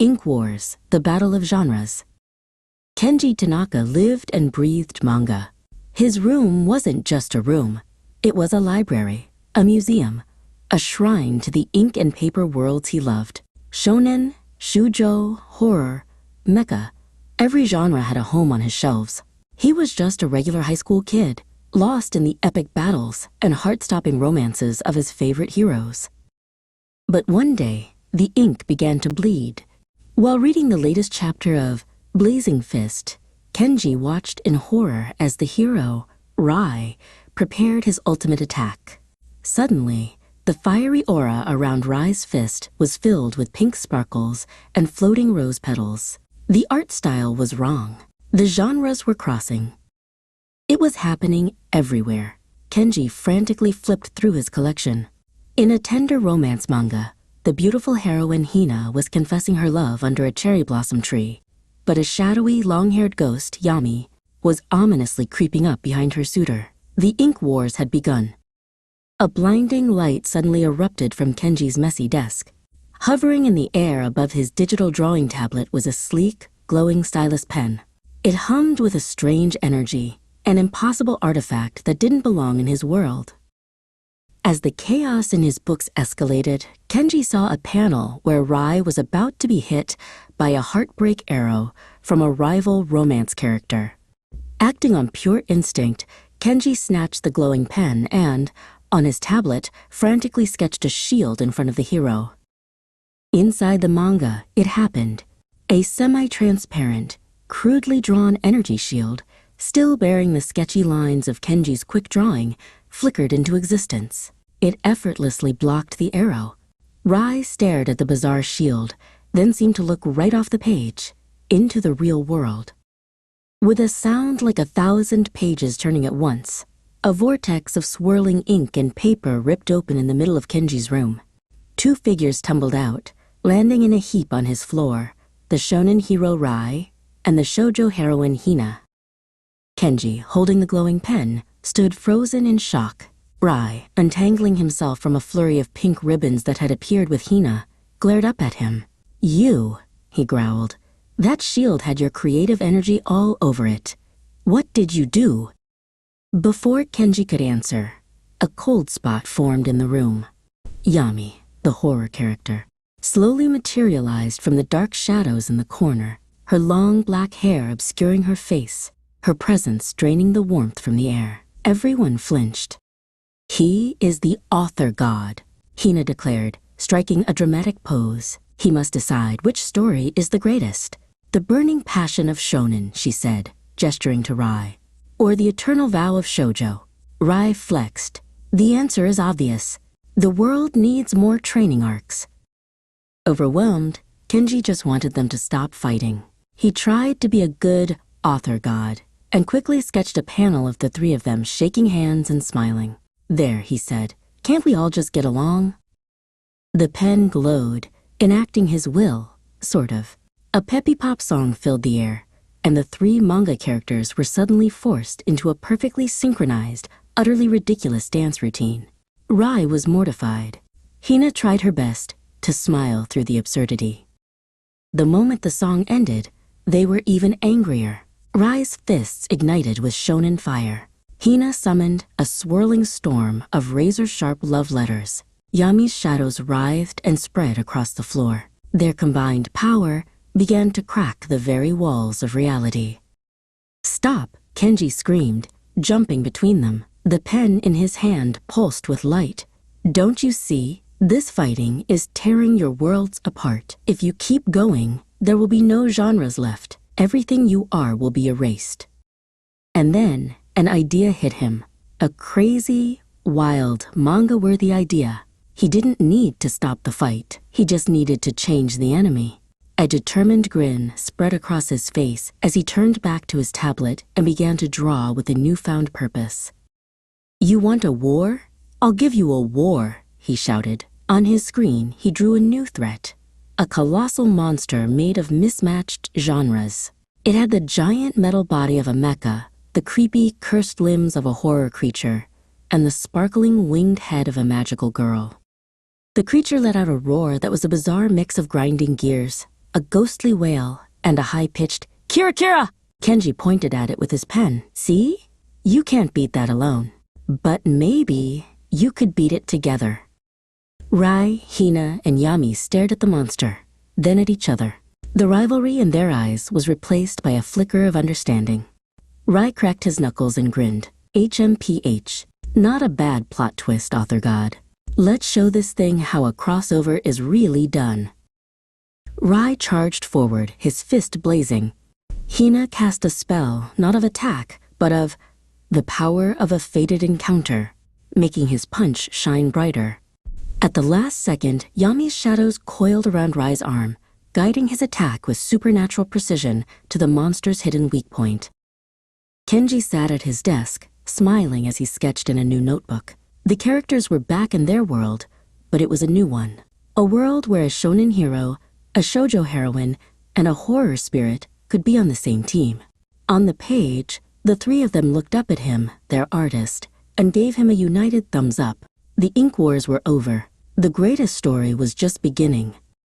Ink Wars, The Battle of Genres. Kenji Tanaka lived and breathed manga. His room wasn't just a room. It was a library, a museum, a shrine to the ink and paper worlds he loved. Shounen, shoujo, horror, mecha. Every genre had a home on his shelves. He was just a regular high school kid, lost in the epic battles and heart-stopping romances of his favorite heroes. But one day, the ink began to bleed. While reading the latest chapter of Blazing Fist, Kenji watched in horror as the hero, Rai, prepared his ultimate attack. Suddenly, the fiery aura around Rai's fist was filled with pink sparkles and floating rose petals. The art style was wrong. The genres were crossing. It was happening everywhere. Kenji frantically flipped through his collection. In a tender romance manga, the beautiful heroine Hina was confessing her love under a cherry blossom tree, but a shadowy, long-haired ghost, Yami, was ominously creeping up behind her suitor. The ink wars had begun. A blinding light suddenly erupted from Kenji's messy desk. Hovering in the air above his digital drawing tablet was a sleek, glowing stylus pen. It hummed with a strange energy, an impossible artifact that didn't belong in his world. As the chaos in his books escalated, Kenji saw a panel where Rai was about to be hit by a heartbreak arrow from a rival romance character. Acting on pure instinct, Kenji snatched the glowing pen and, on his tablet, frantically sketched a shield in front of the hero. Inside the manga, it happened. A semi-transparent, crudely drawn energy shield, still bearing the sketchy lines of Kenji's quick drawing, flickered into existence. It effortlessly blocked the arrow. Rai stared at the bizarre shield, then seemed to look right off the page, into the real world. With a sound like 1,000 pages turning at once, a vortex of swirling ink and paper ripped open in the middle of Kenji's room. 2 figures tumbled out, landing in a heap on his floor, the shonen hero Rai and the shoujo heroine Hina. Kenji, holding the glowing pen, stood frozen in shock. Rai, untangling himself from a flurry of pink ribbons that had appeared with Hina, glared up at him. "You," he growled. "That shield had your creative energy all over it. What did you do?" Before Kenji could answer, a cold spot formed in the room. Yami, the horror character, slowly materialized from the dark shadows in the corner, her long black hair obscuring her face, her presence draining the warmth from the air. Everyone flinched. "He is the author god," Hina declared, striking a dramatic pose. "He must decide which story is the greatest. The burning passion of shounen," she said, gesturing to Rai, "or the eternal vow of shoujo." Rai flexed. "The answer is obvious. The world needs more training arcs." Overwhelmed, Kenji just wanted them to stop fighting. He tried to be a good author god and quickly sketched a panel of the 3 of them shaking hands and smiling. "There," he said, "can't we all just get along?" The pen glowed, enacting his will, sort of. A peppy pop song filled the air, and the 3 manga characters were suddenly forced into a perfectly synchronized, utterly ridiculous dance routine. Rai was mortified. Hina tried her best to smile through the absurdity. The moment the song ended, they were even angrier. Rai's fists ignited with shonen fire. Hina summoned a swirling storm of razor-sharp love letters. Yami's shadows writhed and spread across the floor. Their combined power began to crack the very walls of reality. "Stop!" Kenji screamed, jumping between them. The pen in his hand pulsed with light. "Don't you see? This fighting is tearing your worlds apart. If you keep going, there will be no genres left. Everything you are will be erased." And then an idea hit him. A crazy, wild, manga-worthy idea. He didn't need to stop the fight. He just needed to change the enemy. A determined grin spread across his face as he turned back to his tablet and began to draw with a newfound purpose. "You want a war? I'll give you a war," he shouted. On his screen, he drew a new threat. A colossal monster made of mismatched genres. It had the giant metal body of a mecha, the creepy, cursed limbs of a horror creature, and the sparkling winged head of a magical girl. The creature let out a roar that was a bizarre mix of grinding gears, a ghostly wail, and a high-pitched, "Kira, Kira!" Kenji pointed at it with his pen. "See? You can't beat that alone. But maybe you could beat it together." Rai, Hina, and Yami stared at the monster, then at each other. The rivalry in their eyes was replaced by a flicker of understanding. Rai cracked his knuckles and grinned. HMPH. Not a bad plot twist, author god. Let's show this thing how a crossover is really done. Rai charged forward, his fist blazing. Hina cast a spell, not of attack, but of the power of a fated encounter, making his punch shine brighter. At the last second, Yami's shadows coiled around Rai's arm, guiding his attack with supernatural precision to the monster's hidden weak point. Kenji sat at his desk, smiling as he sketched in a new notebook. The characters were back in their world, but it was a new one. A world where a shounen hero, a shoujo heroine, and a horror spirit could be on the same team. On the page, the three of them looked up at him, their artist, and gave him a united thumbs up. The ink wars were over. The greatest story was just beginning.